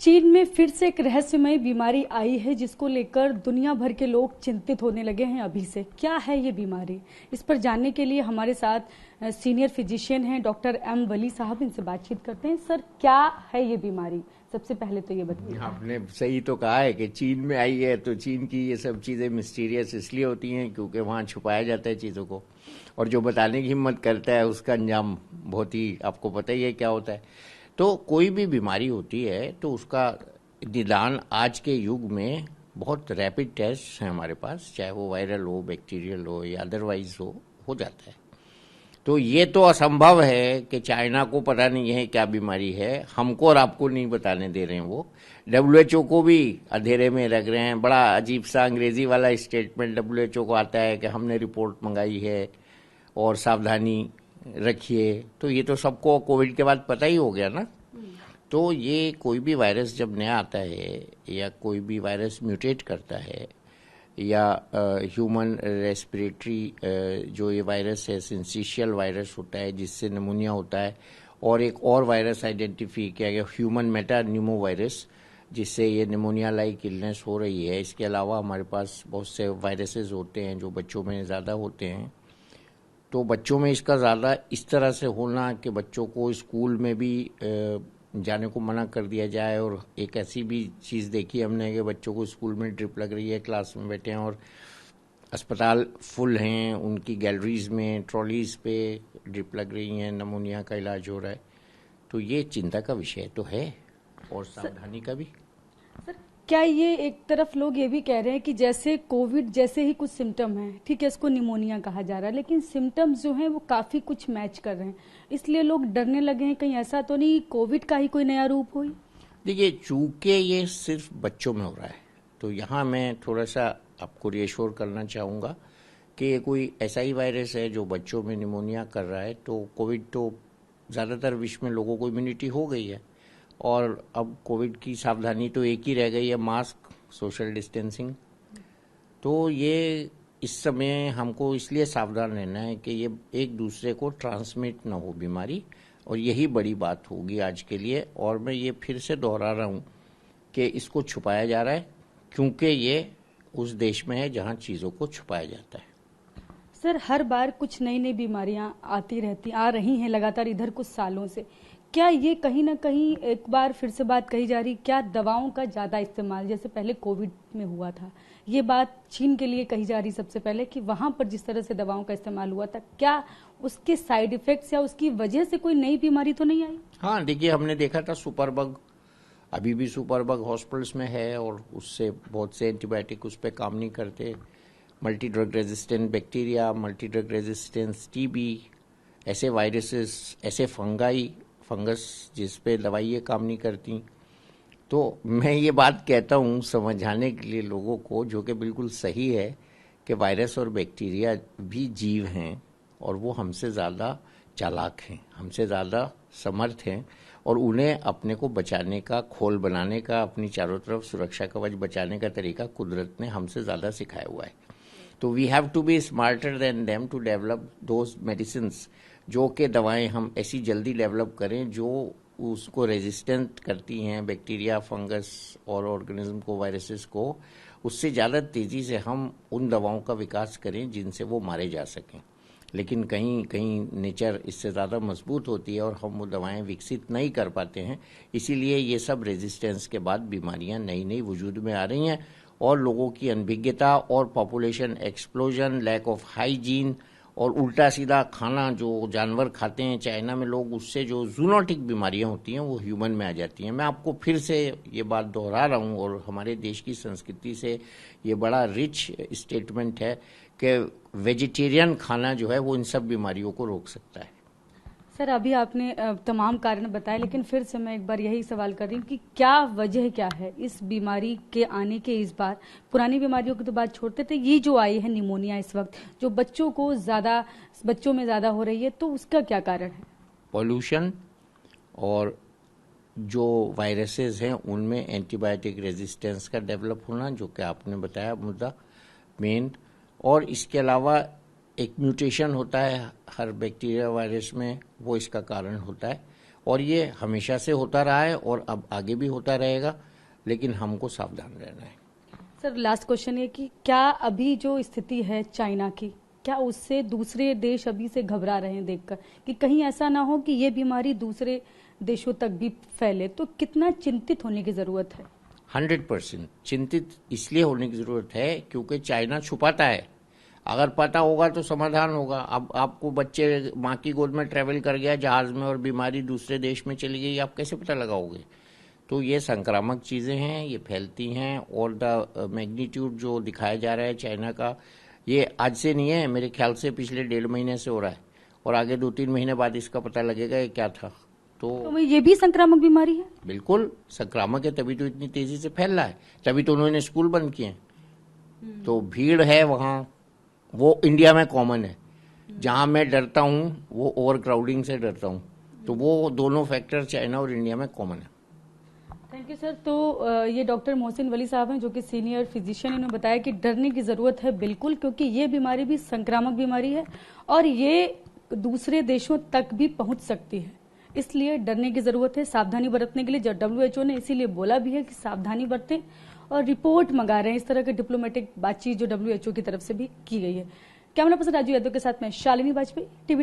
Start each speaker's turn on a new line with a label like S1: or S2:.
S1: चीन में फिर से एक रहस्यमय बीमारी आई है जिसको लेकर दुनिया भर के लोग चिंतित होने लगे हैं अभी से। क्या है ये बीमारी? इस पर जानने के लिए हमारे साथ सीनियर फिजिशियन हैं डॉक्टर एम वली साहब, इनसे बातचीत करते हैं। सर, क्या है ये बीमारी? सबसे पहले तो ये बताइए।
S2: आपने सही तो कहा है कि चीन में आई है, तो चीन की ये सब चीज़ें मिस्टीरियस इसलिए होती हैं क्योंकि वहाँ छुपाया जाता है चीज़ों को, और जो बताने की हिम्मत करता है उसका अंजाम बहुत ही आपको पता ही है क्या होता है। तो कोई भी बीमारी होती है तो उसका निदान आज के युग में बहुत रैपिड टेस्ट हैं हमारे पास, चाहे वो वायरल हो, बैक्टीरियल हो या अदरवाइज हो जाता है। तो ये तो असंभव है कि चाइना को पता नहीं है क्या बीमारी है, हमको और आपको नहीं बताने दे रहे हैं वो। WHO को भी अंधेरे में रख रहे हैं। बड़ा अजीब सा अंग्रेजी वाला स्टेटमेंट WHO को आता है कि हमने रिपोर्ट मंगाई है और सावधानी रखिए। तो ये तो सबको कोविड के बाद पता ही हो गया ना। तो ये कोई भी वायरस जब नया आता है या कोई भी वायरस म्यूटेट करता है या ह्यूमन रेस्पिरेटरी जो ये वायरस है, सिंसिशियल वायरस होता है जिससे निमोनिया होता है, और एक और वायरस आइडेंटिफाई किया गया ह्यूमन मेटा न्यूमो वायरस जिससे ये निमोनिया लाइक इलनेस हो रही है। इसके अलावा हमारे पास बहुत से वायरसेस होते हैं जो बच्चों में ज़्यादा होते हैं। तो बच्चों में इसका ज़्यादा इस तरह से होना कि बच्चों को स्कूल में भी जाने को मना कर दिया जाए, और एक ऐसी भी चीज़ देखी हमने कि बच्चों को स्कूल में ड्रिप लग रही है, क्लास में बैठे हैं और अस्पताल फुल हैं, उनकी गैलरीज में ट्रॉलीज पे ड्रिप लग रही हैं, नमूनिया का इलाज हो रहा है। तो ये चिंता का विषय तो है और सावधानी का भी।
S1: सर, क्या ये एक तरफ लोग ये भी कह रहे हैं कि जैसे कोविड जैसे ही कुछ सिम्टम हैं, ठीक है, इसको निमोनिया कहा जा रहा है, लेकिन सिम्टम्स जो हैं वो काफी कुछ मैच कर रहे हैं, इसलिए लोग डरने लगे हैं कहीं ऐसा तो नहीं कोविड का ही कोई नया रूप हो?
S2: देखिए, चूंकि ये सिर्फ बच्चों में हो रहा है तो यहाँ मैं थोड़ा सा आपको रिएश्योर करना चाहूँगा कि ये कोई ऐसा ही वायरस है जो बच्चों में निमोनिया कर रहा है। तो कोविड तो ज़्यादातर विश्व में लोगों को इम्यूनिटी हो गई है, और अब कोविड की सावधानी तो एक ही रह गई है, मास्क, सोशल डिस्टेंसिंग। तो ये इस समय हमको इसलिए सावधान रहना है कि ये एक दूसरे को ट्रांसमिट ना हो बीमारी, और यही बड़ी बात होगी आज के लिए। और मैं ये फिर से दोहरा रहा हूँ कि इसको छुपाया जा रहा है क्योंकि ये उस देश में है जहाँ चीज़ों को छुपाया जाता है।
S1: सर, हर बार कुछ नई नई बीमारियां आ रही हैं लगातार इधर कुछ सालों से। क्या ये कहीं ना कहीं, एक बार फिर से बात कही जा रही, क्या दवाओं का ज्यादा इस्तेमाल जैसे पहले कोविड में हुआ था, ये बात चीन के लिए कही जा रही सबसे पहले कि वहां पर जिस तरह से दवाओं का इस्तेमाल हुआ था, क्या उसके साइड इफेक्ट्स या उसकी वजह से कोई नई बीमारी तो नहीं आई?
S2: हाँ, देखिए, हमने देखा था सुपर बग, अभी भी सुपर बग हॉस्पिटल्स में है और उससे बहुत से एंटीबायोटिक उस पर काम नहीं करते। Multi drug resistant bacteria, multi drug resistance TB, ऐसे वायरसेस, ऐसे फंगस जिस पे दवाइयाँ काम नहीं करती। तो मैं ये बात कहता हूँ समझाने के लिए लोगों को, जो कि बिल्कुल सही है, कि वायरस और बैक्टीरिया भी जीव हैं और वो हमसे ज़्यादा चालाक हैं, हमसे ज़्यादा समर्थ हैं, और उन्हें अपने को बचाने का, खोल बनाने का, अपनी चारों तरफ सुरक्षा कवच बचाने का तरीका कुदरत ने हमसे ज़्यादा सिखाया हुआ है। तो we have to be smarter than them to develop those medicines, जो कि दवाएं हम ऐसी जल्दी डेवलप करें जो उसको रेजिस्टेंट करती हैं, बैक्टीरिया, फंगस और ऑर्गेनिज्म को, वायरसेस को, उससे ज़्यादा तेज़ी से हम उन दवाओं का विकास करें जिनसे वो मारे जा सकें। लेकिन कहीं कहीं नेचर इससे ज़्यादा मजबूत होती है और हम वो दवाएं विकसित नहीं कर पाते हैं। इसीलिए ये सब रेजिस्टेंस के बाद बीमारियां नई नई वजूद में आ रही हैं, और लोगों की अनभिज्ञता और population explosion, lack of hygiene और उल्टा सीधा खाना जो जानवर खाते हैं चाइना में लोग, उससे जो जूनोटिक बीमारियां होती हैं वो ह्यूमन में आ जाती हैं। मैं आपको फिर से ये बात दोहरा रहा हूँ, और हमारे देश की संस्कृति से ये बड़ा रिच स्टेटमेंट है कि वेजिटेरियन खाना जो है वो इन सब बीमारियों को रोक सकता है।
S1: सर, अभी आपने तमाम कारण बताए, लेकिन फिर से मैं एक बार यही सवाल कर रही हूँ कि क्या वजह क्या है इस बीमारी के आने के? इस बार पुरानी बीमारियों की तो बात छोड़ते थे, ये जो आई है निमोनिया इस वक्त जो बच्चों में ज्यादा हो रही है, तो उसका क्या कारण है?
S2: पॉल्यूशन और जो वायरसेस हैं उनमें एंटीबायोटिक रेजिस्टेंस का डेवलप होना, जो कि आपने बताया मुद्दा मेन, और इसके अलावा एक म्यूटेशन होता है हर बैक्टीरिया वायरस में, वो इसका कारण होता है। और ये हमेशा से होता रहा है और अब आगे भी होता रहेगा, लेकिन हमको सावधान रहना है।
S1: सर लास्ट क्वेश्चन ये कि क्या अभी जो स्थिति है चाइना की, क्या उससे दूसरे देश अभी से घबरा रहे हैं देखकर कि कहीं ऐसा ना हो कि ये बीमारी दूसरे देशों तक भी फैले, तो कितना चिंतित होने की जरूरत है?
S2: 100% चिंतित इसलिए होने की जरूरत है क्योंकि चाइना छुपाता है। अगर पता होगा तो समाधान होगा। अब आपको बच्चे माँ की गोद में ट्रेवल कर गया जहाज में और बीमारी दूसरे देश में चली गई, आप कैसे पता लगाओगे? तो ये संक्रामक चीज़ें हैं, ये फैलती हैं और द मैग्नीट्यूड जो दिखाया जा रहा है चाइना का, ये आज से नहीं है, मेरे ख्याल से पिछले 1.5 महीने से हो रहा है और आगे 2-3 महीने बाद इसका पता लगेगा ये क्या था। तो
S1: ये भी संक्रामक बीमारी है?
S2: बिल्कुल संक्रामक है, तभी तो इतनी तेजी से फैल रहा है, तभी तो उन्होंने स्कूल बंद किए। तो भीड़ है वहाँ, वो इंडिया में कॉमन है। जहाँ मैं डरता हूँ वो ओवर क्राउडिंग से डरता हूँ, तो वो दोनों फैक्टर चाइना और इंडिया में कॉमन है।
S1: Thank you sir. तो ये डॉक्टर मोहसिन वली साहब हैं जो कि सीनियर फिजिशियन, इन्होंने बताया कि डरने की जरूरत है बिल्कुल, क्योंकि ये बीमारी भी संक्रामक बीमारी है और ये दूसरे देशों तक भी पहुंच सकती है, इसलिए डरने की जरूरत है। सावधानी बरतने के लिए जो WHO ने इसीलिए बोला भी है कि सावधानी बरतें और रिपोर्ट मंगा रहे हैं। इस तरह की डिप्लोमेटिक बातचीत जो WHO की तरफ से भी की गई है। कैमरा पर्सन राजू यादव के साथ मैं शालिनी वाजपेयी, टीवी